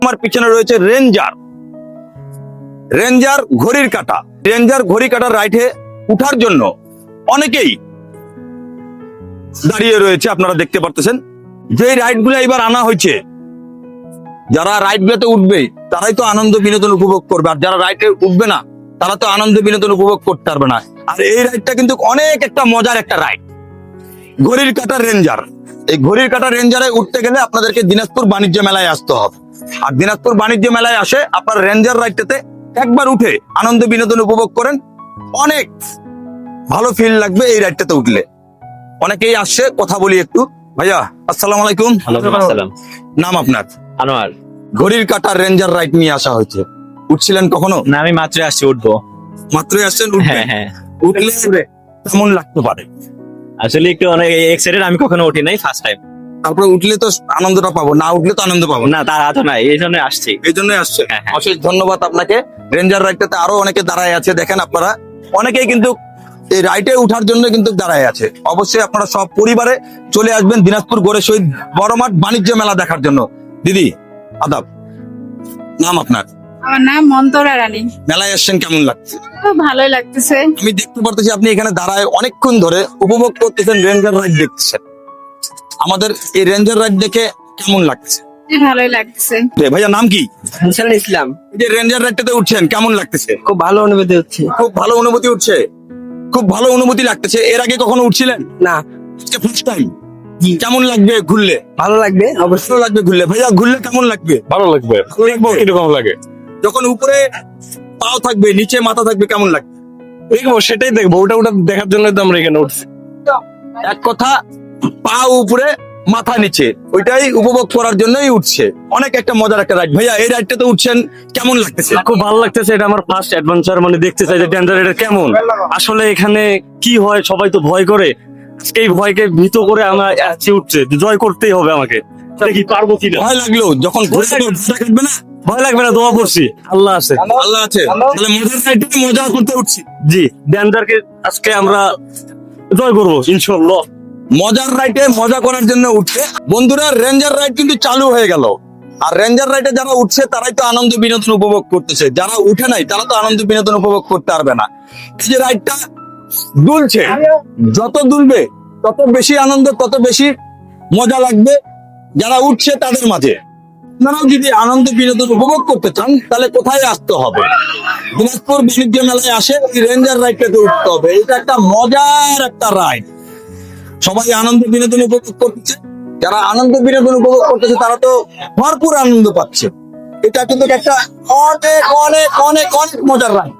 আমার পিছনে রয়েছে রেঞ্জার ঘড়ির কাঁটা। রেঞ্জার ঘড়ি কাঁটার রাইডে উঠার জন্য অনেকেই দাঁড়িয়ে রয়েছে, আপনারা দেখতে পারতেছেন। যে রাইড গুলো এবার আনা হয়েছে, যারা রাইড গুলোতে উঠবে তারাই তো আনন্দ বিনোদন উপভোগ করবে, আর যারা রাইডে উঠবে না তারা তো আনন্দ বিনোদন উপভোগ করতে পারবে না। আর এই রাইডটা কিন্তু অনেক একটা মজার একটা রাইড, ঘড়ির কাঁটা রেঞ্জার। এই ঘড়ির কাঁটা রেঞ্জারে উঠতে গেলে আপনাদেরকে দিনাজপুর বাণিজ্য মেলায় আসতে হবে। আর দিনাজপুর বাণিজ্য মেলায় আসে আপনার রেঞ্জার রাইডটাতে একবার উঠে আনন্দ বিনোদন উপভোগ করেন, অনেক ভালো ফিল লাগবে এই রাইডটাতে উঠলে। অনেকেই আসছে, কথা বলি একটু। ভাইয়া আসসালামু আলাইকুম। নাম আপনার? আনোয়ার। ঘড়ির কাঁটা রেঞ্জার রাইড নিয়ে আসা হয়েছে, উঠছিলেন কখনো? না, আমি মাত্র আসছি, উঠবো। মাত্রই আসছেন, উঠবেন? হ্যাঁ। উঠলে কেমন লাগতে পারে? আসলে একটু অনেক এক্সাইটেড, আমি কখনো উঠি নাই, ফার্স্ট টাইম। তারপরে উঠলে তো আনন্দটা পাবো, না উঠলে তো আনন্দ পাবো না। না, তার হাত নাই, এই জন্য আসছি। এই জন্যই আসছে। হ্যাঁ। অশেষ ধন্যবাদ আপনাকে। রেঞ্জার রাইডটাতে আরো অনেকে দাঁড়ায় আছে, দেখেন আপনারা, অনেকেই কিন্তু এই রাইডে উঠার জন্য কিন্তু দাঁড়ায় আছে। অবশ্যই আপনারা সব পরিবারে চলে আসবেন দিনাজপুর গোরে শহীদ বড় মাঠ বাণিজ্য মেলা দেখার জন্য। দিদি আদাব, নাম আপনার? আমার নাম মন্তরা রানী। মেলায় আসছেন, কেমন লাগছে? খুব ভালোই লাগতেছে। আমি দেখতে পারতেছি আপনি এখানে দাঁড়ায় অনেকক্ষণ ধরে উপভোগ করতেছেন, রেঞ্জার রাইড দেখতেছেন। আমাদের এই রেঞ্জার রাইড দেখে কেমন লাগছে? ভালোই লাগতেছে। ভাইয়া নাম কি? ইসলাম। এই যে রেঞ্জার রাইডটাতে উঠছেন, কেমন লাগতেছে? খুব ভালো অনুভূতি হচ্ছে। খুব ভালো অনুভূতি উঠছে, খুব ভালো অনুভূতি লাগতেছে। এর আগে কখনো উঠছিলেন? না। First time. কেমন লাগবে ঘুরলে? ভালো লাগবে, অবশ্যই ভালো লাগবে ঘুরলে। ভাইয়া ঘুরলে কেমন লাগবে? ভালো লাগবে। কিরকম লাগে? যখন উপরে পাও থাকবে, নিচে মাথা থাকবে, কেমন লাগবে? দেখবো, সেটাই দেখবো। ওটা দেখার জন্য তো আমরা এখানে উঠছি। এক কথা, পা উপরে মাথা নিচে, ওইটাই উপভোগ করার জন্যই উঠছে। অনেক একটা মজার একটা রাইড। ভাইয়া এই রাইডটাতে উঠছেন, কেমন লাগতেছে? খুব ভালো লাগতেছে। এটা আমার ফার্স্ট অ্যাডভেঞ্চার, মানে দেখতে চাই যে ডেঞ্জার এটা কেমন আসলে, এখানে কি হয়। সবাই তো ভয় করে, এই ভয়কে ভীত করে আমরা আসছি উঠছে, জয় করতেই হবে আমাকে। কি পারবো কিনা ভয় লাগলো যখন ঘুরে কাটবে না? ভয় লাগবে না, দোয়া করছি, আল্লাহ আছে। আল্লাহ আছে। তাহলে মজার রাইডে মজা করতে উঠছি। জি, ডেঞ্জারকে আজকে আমরা জয় করবো ইনশাল্লাহ। মজার রাইডে মজা করার জন্য উঠছে। বন্ধুরা, রেঞ্জার রাইড কিন্তু চালু হয়ে গেল। আর রেঞ্জার রাইডে যারা উঠছে তারাই তো আনন্দ বিনোদন উপভোগ করতেছে, যারা উঠে নাই তারা তো আনন্দ বিনোদন উপভোগ করতে পারবে না। এই যে রাইডটা দুলছে, যত দুলবে তত বেশি আনন্দ, তত বেশি মজা লাগবে যারা উঠছে তাদের মাঝে। আপনারাও যদি আনন্দ বিনোদন উপভোগ করতে চান তাহলে কোথায় আসতে হবে? দিনাজপুর বাণিজ্য মেলায় আসে, ওই রেঞ্জার রাইডটাতে উঠতে হবে। এটা একটা মজার একটা রাইড, সবাই আনন্দ বিনোদন উপভোগ করতেছে। যারা আনন্দ বিনোদন উপভোগ করতেছে তারা তো ভরপুর আনন্দ পাচ্ছে। এটা কিন্তু একটা অনেক অনেক অনেক অনেক মজার রাইড।